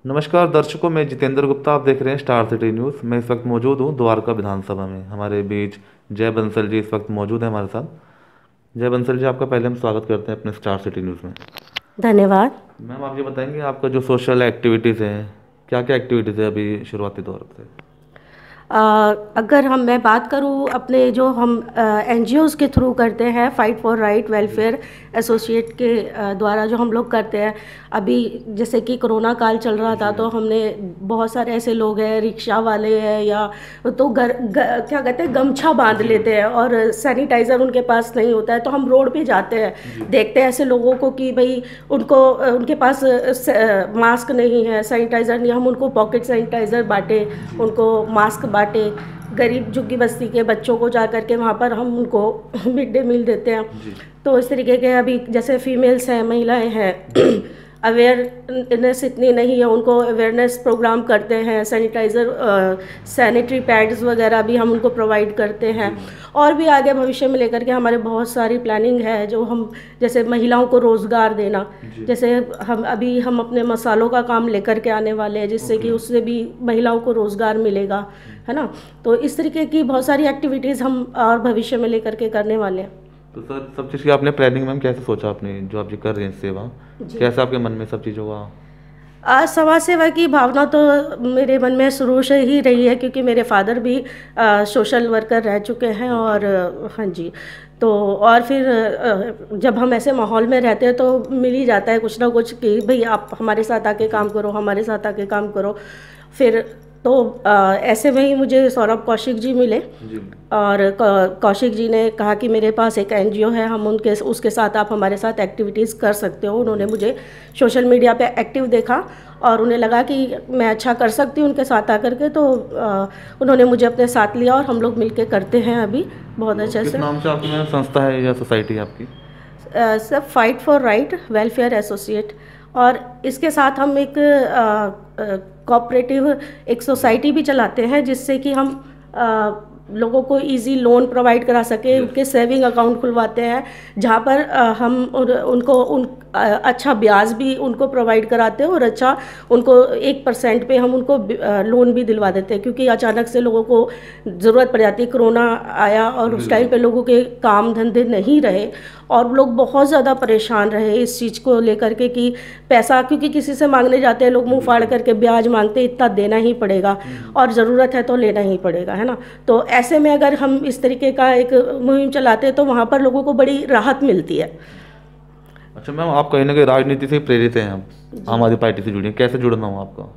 नमस्कार दर्शकों, मैं जितेंद्र गुप्ता। आप देख रहे हैं स्टार सिटी न्यूज़। मैं इस वक्त मौजूद हूँ द्वारका विधानसभा में। हमारे बीच जय बंसल जी इस वक्त मौजूद हैं हमारे साथ। जय बंसल जी, आपका पहले हम स्वागत करते हैं अपने स्टार सिटी न्यूज़ में। धन्यवाद। मैम, आप ये बताएंगे आपका जो सोशल एक्टिविटीज़ हैं, क्या क्या एक्टिविटीज़ है अभी शुरुआती दौर से? अ, अगर मैं बात करूं अपने जो हम एनजीओज़ के थ्रू करते हैं, fight for right welfare associate के द्वारा जो हम लोग करते हैं। अभी जैसे कि कोरोना काल चल रहा था, तो हमने बहुत सारे ऐसे लोग हैं, रिक्शा वाले हैं या तो क्या कहते हैं, गमछा बांध लेते हैं और सैनिटाइज़र उनके पास नहीं होता है, तो हम रोड पे जाते हैं, देखते हैं ऐसे लोगों को कि भाई उनको उनके पास मास्क नहीं है, सैनिटाइज़र नहीं है, हम उनको पॉकेट सैनिटाइज़र बांटे, उनको मास्क बांटे। गरीब झुग्गी बस्ती के बच्चों को जा कर के वहाँ पर हम उनको मिड डे मील देते हैं। तो इस तरीके के अभी जैसे फीमेल्स हैं, महिलाएं हैं, अवेयरनेस इतनी नहीं है, उनको अवेयरनेस प्रोग्राम करते हैं, सैनिटाइज़र सैनिटरी पैड्स वगैरह भी हम उनको प्रोवाइड करते हैं। और भी आगे भविष्य में लेकर के हमारे बहुत सारी प्लानिंग है, जो हम जैसे महिलाओं को रोज़गार देना, जैसे हम अपने मसालों का काम लेकर के आने वाले हैं, जिससे कि उससे भी महिलाओं को रोज़गार मिलेगा, है ना। तो इस तरीके की बहुत सारी एक्टिविटीज़ हम और भविष्य में लेकर के करने वाले हैं। तो सर, सब चीज़ की आपने प्लानिंग मैम कैसे सोचा आपने, जो आप ये कर रहे हैं सेवा, कैसे आपके मन में सब चीज़ों का? आज समाज सेवा की भावना तो मेरे मन में शुरू से ही रही है, क्योंकि मेरे फादर भी सोशल वर्कर रह चुके हैं। और हाँ जी, तो और फिर जब हम ऐसे माहौल में रहते हैं तो मिल ही जाता है कुछ ना कुछ कि भाई आप हमारे साथ आके काम करो, हमारे साथ आके काम करो। फिर तो ऐसे में ही मुझे सौरभ कौशिक जी मिले और कौशिक जी ने कहा कि मेरे पास एक एनजीओ है, हम उसके साथ आप हमारे साथ एक्टिविटीज़ कर सकते हो। उन्होंने मुझे सोशल मीडिया पे एक्टिव देखा और उन्हें लगा कि मैं अच्छा कर सकती हूँ उनके साथ आकर के, तो उन्होंने मुझे अपने साथ लिया और हम लोग मिलके करते हैं अभी बहुत अच्छे से। किस नाम से आपकी संस्था है या सोसाइटी है आपकी? सब fight for right welfare associate. और इसके साथ हम एक कोऑपरेटिव एक सोसाइटी भी चलाते हैं, जिससे कि हम लोगों को इजी लोन प्रोवाइड करा सके, उनके सेविंग अकाउंट खुलवाते हैं, जहाँ पर हम उनको अच्छा ब्याज भी उनको प्रोवाइड कराते हैं और अच्छा उनको 1% पे हम उनको लोन भी दिलवा देते हैं। क्योंकि अचानक से लोगों को ज़रूरत पड़ जाती है, कोरोना आया और उस टाइम पे लोगों के काम धंधे नहीं रहे और लोग बहुत ज़्यादा परेशान रहे इस चीज़ को लेकर के कि पैसा, क्योंकि किसी से मांगने जाते हैं लोग मुंह फाड़ करके ब्याज मांगते, इतना देना ही पड़ेगा और ज़रूरत है तो लेना ही पड़ेगा, है ना। तो ऐसे में अगर हम इस तरीके का एक मुहिम चलाते हैं तो वहाँ पर लोगों को बड़ी राहत मिलती है। अच्छा मैम, आप कहीं ना कहीं राजनीति से प्रेरित हैं, आप आम आदमी पार्टी से जुड़ी हैं, कैसे जुड़ना हुआ आपका?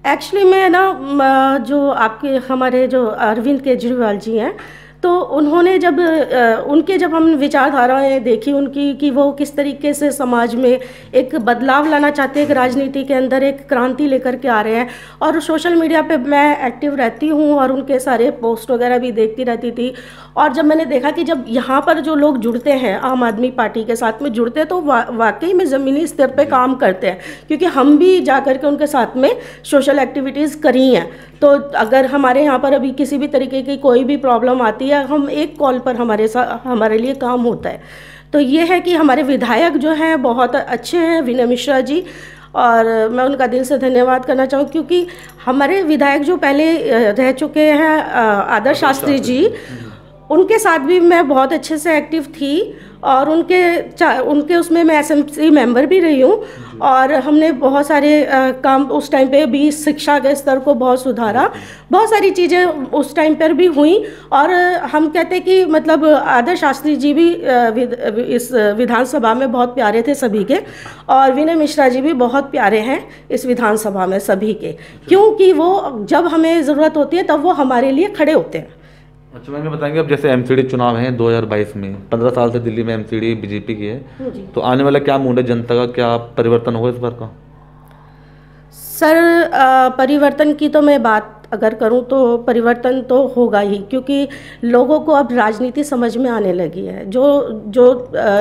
एक्चुअली मैं ना जो आपके हमारे जो अरविंद केजरीवाल जी हैं, तो उन्होंने जब हम विचारधाराएं देखी उनकी कि वो किस तरीके से समाज में एक बदलाव लाना चाहते हैं, एक राजनीति के अंदर एक क्रांति लेकर के आ रहे हैं। और सोशल मीडिया पे मैं एक्टिव रहती हूँ और उनके सारे पोस्ट वगैरह भी देखती रहती थी। और जब मैंने देखा कि जब यहाँ पर जो लोग जुड़ते हैं, आम आदमी पार्टी के साथ में जुड़ते हैं, तो वाकई में ज़मीनी स्तर पे काम करते हैं, क्योंकि हम भी जा कर के उनके साथ में सोशल एक्टिविटीज़ करी हैं। तो अगर हमारे यहाँ पर अभी किसी भी तरीके की कोई भी प्रॉब्लम आती है, हम एक कॉल पर हमारे लिए काम होता है। तो ये है कि हमारे विधायक जो हैं बहुत अच्छे हैं, विनय मिश्रा जी, और मैं उनका दिल से धन्यवाद करना चाहूँ, क्योंकि हमारे विधायक जो पहले रह चुके हैं आदर्श शास्त्री जी, उनके साथ भी मैं बहुत अच्छे से एक्टिव थी और उनके उसमें मैं एसएमसी मेंबर भी रही हूँ। और हमने बहुत सारे काम उस टाइम पे भी, शिक्षा के स्तर को बहुत सुधारा, बहुत सारी चीज़ें उस टाइम पर भी हुई। और हम कहते हैं कि मतलब आदर्श शास्त्री जी भी इस विधानसभा में बहुत प्यारे थे सभी के, और विनय मिश्रा जी भी बहुत प्यारे हैं इस विधानसभा में सभी के, क्योंकि वो जब हमें ज़रूरत होती है तब वो हमारे लिए खड़े होते हैं। अच्छा मैम, ये बताएंगे अब जैसे एमसीडी चुनाव हैं 2022 में, 15 साल से दिल्ली में एमसीडी बीजेपी की है, तो आने वाला क्या मूड है जनता का, क्या परिवर्तन होगा इस बार का? सर, परिवर्तन की तो मैं बात अगर करूं तो परिवर्तन तो होगा ही, क्योंकि लोगों को अब राजनीति समझ में आने लगी है। जो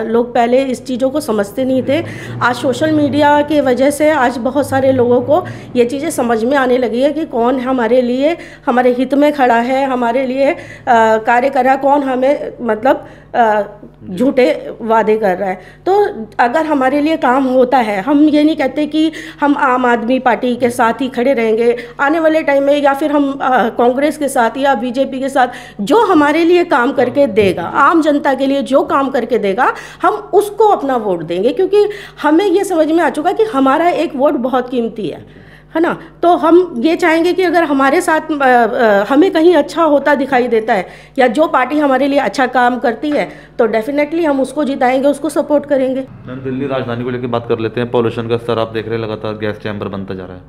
लोग पहले इस चीज़ों को समझते नहीं थे, आज सोशल मीडिया की वजह से आज बहुत सारे लोगों को ये चीज़ें समझ में आने लगी है कि कौन हमारे लिए, हमारे हित में खड़ा है, हमारे लिए कार्य कर रहा है, कौन हमें मतलब झूठे वादे कर रहा है। तो अगर हमारे लिए काम होता है, हम ये नहीं कहते कि हम आम आदमी पार्टी के साथ ही खड़े रहेंगे आने वाले टाइम में, या फिर हम कांग्रेस के साथ या बीजेपी के साथ, जो हमारे लिए काम करके देगा, आम जनता के लिए जो काम करके देगा, हम उसको अपना वोट देंगे। क्योंकि हमें ये समझ में आ चुका कि हमारा एक वोट बहुत कीमती है ना। तो हम ये चाहेंगे कि अगर हमारे साथ हमें कहीं अच्छा होता दिखाई देता है, या जो पार्टी हमारे लिए अच्छा काम करती है, तो डेफिनेटली हम उसको जिताएंगे, उसको सपोर्ट करेंगे। मैम, दिल्ली राजधानी को लेकर बात कर लेते हैं। पॉल्यूशन का स्तर आप देख रहे हैं लगातार गैस चैम्बर बनता जा रहा है,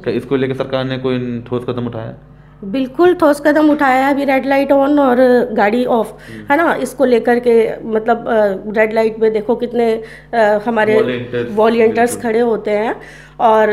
क्या इसको लेकर सरकार ने कोई ठोस कदम उठाया है? बिल्कुल ठोस कदम उठाया है। अभी रेड लाइट ऑन और गाड़ी ऑफ, है ना, इसको लेकर के मतलब रेड लाइट पे देखो कितने हमारे वॉलंटियर्स खड़े होते हैं, और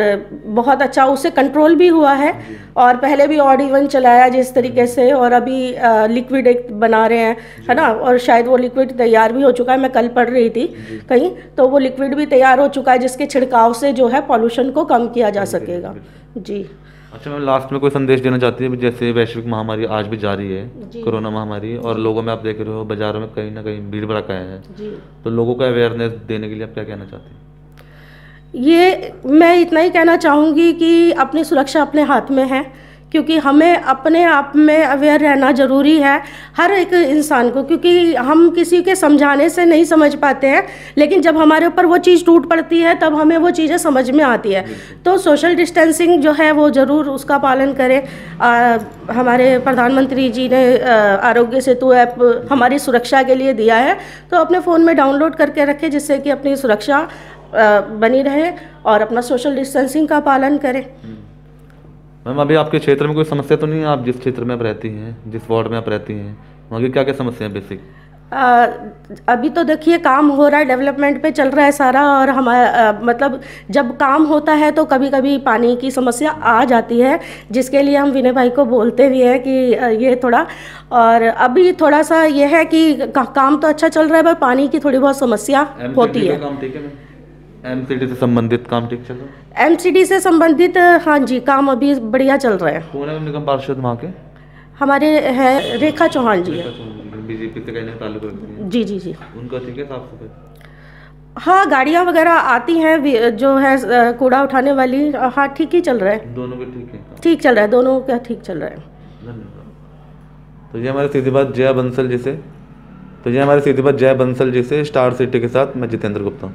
बहुत अच्छा उससे कंट्रोल भी हुआ है। और पहले भी ऑड इवन चलाया जिस तरीके से, और अभी लिक्विड एक बना रहे हैं, है ना, और शायद वो लिक्विड तैयार भी हो चुका है। मैं कल पढ़ रही थी कहीं, तो वो लिक्विड भी तैयार हो चुका है जिसके छिड़काव से जो है पॉल्यूशन को कम किया जा सकेगा। जी। अच्छा मैम, लास्ट में कोई संदेश देना चाहती है? जैसे वैश्विक महामारी आज भी जारी है, कोरोना महामारी, और लोगों में आप देख रहे हो बाजारों में कहीं ना कहीं भीड़ भड़का है जी। तो लोगों को अवेयरनेस देने के लिए आप क्या कहना चाहते हैं? ये मैं इतना ही कहना चाहूँगी कि अपनी सुरक्षा अपने हाथ में है, क्योंकि हमें अपने आप में अवेयर रहना ज़रूरी है, हर एक इंसान को। क्योंकि हम किसी के समझाने से नहीं समझ पाते हैं, लेकिन जब हमारे ऊपर वो चीज़ टूट पड़ती है तब हमें वो चीज़ें समझ में आती है। तो सोशल डिस्टेंसिंग जो है वो ज़रूर उसका पालन करें। हमारे प्रधानमंत्री जी ने आरोग्य सेतु ऐप हमारी सुरक्षा के लिए दिया है, तो अपने फ़ोन में डाउनलोड करके रखें, जिससे कि अपनी सुरक्षा बनी रहे और अपना सोशल डिस्टेंसिंग का पालन करें। मैम, अभी आपके क्षेत्र में कोई समस्या तो नहीं है? आप जिस क्षेत्र में आप रहती हैं, जिस वार्ड में आप रहती हैं, वहाँ की क्या क्या समस्या है बेसिक? अभी तो देखिए काम हो रहा है, डेवलपमेंट पे चल रहा है सारा, और हमारा मतलब जब काम होता है तो कभी कभी पानी की समस्या आ जाती है, जिसके लिए हम विनय भाई को बोलते भी हैं कि ये थोड़ा, और अभी थोड़ा सा ये है कि काम तो अच्छा चल रहा है, पर पानी की थोड़ी बहुत समस्या होती है। काम ठीक है? एमसीडी से संबंधित काम ठीक चल रहा है? एमसीडी से संबंधित हाँ जी, काम अभी बढ़िया चल रहा है। कौन है निगम पार्षद वहाँ के? हमारे हैं रेखा चौहान जी है, बीजेपी से कहने ताल्लुक रखती हैं। जी जी जी। उनका ठीक है साफ सफाई? हाँ, गाड़ियाँ वगैरह आती हैं जो है कूड़ा उठाने वाली, हाँ ठीक ही चल रहा है। दोनों के ठीक है? ठीक चल रहा है, दोनों का ठीक चल रहा है। धन्यवाद। तो ये हमारे सीधी बात जया बंसल जी से स्टार सिटी के साथ मैं जितेंद्र गुप्ता।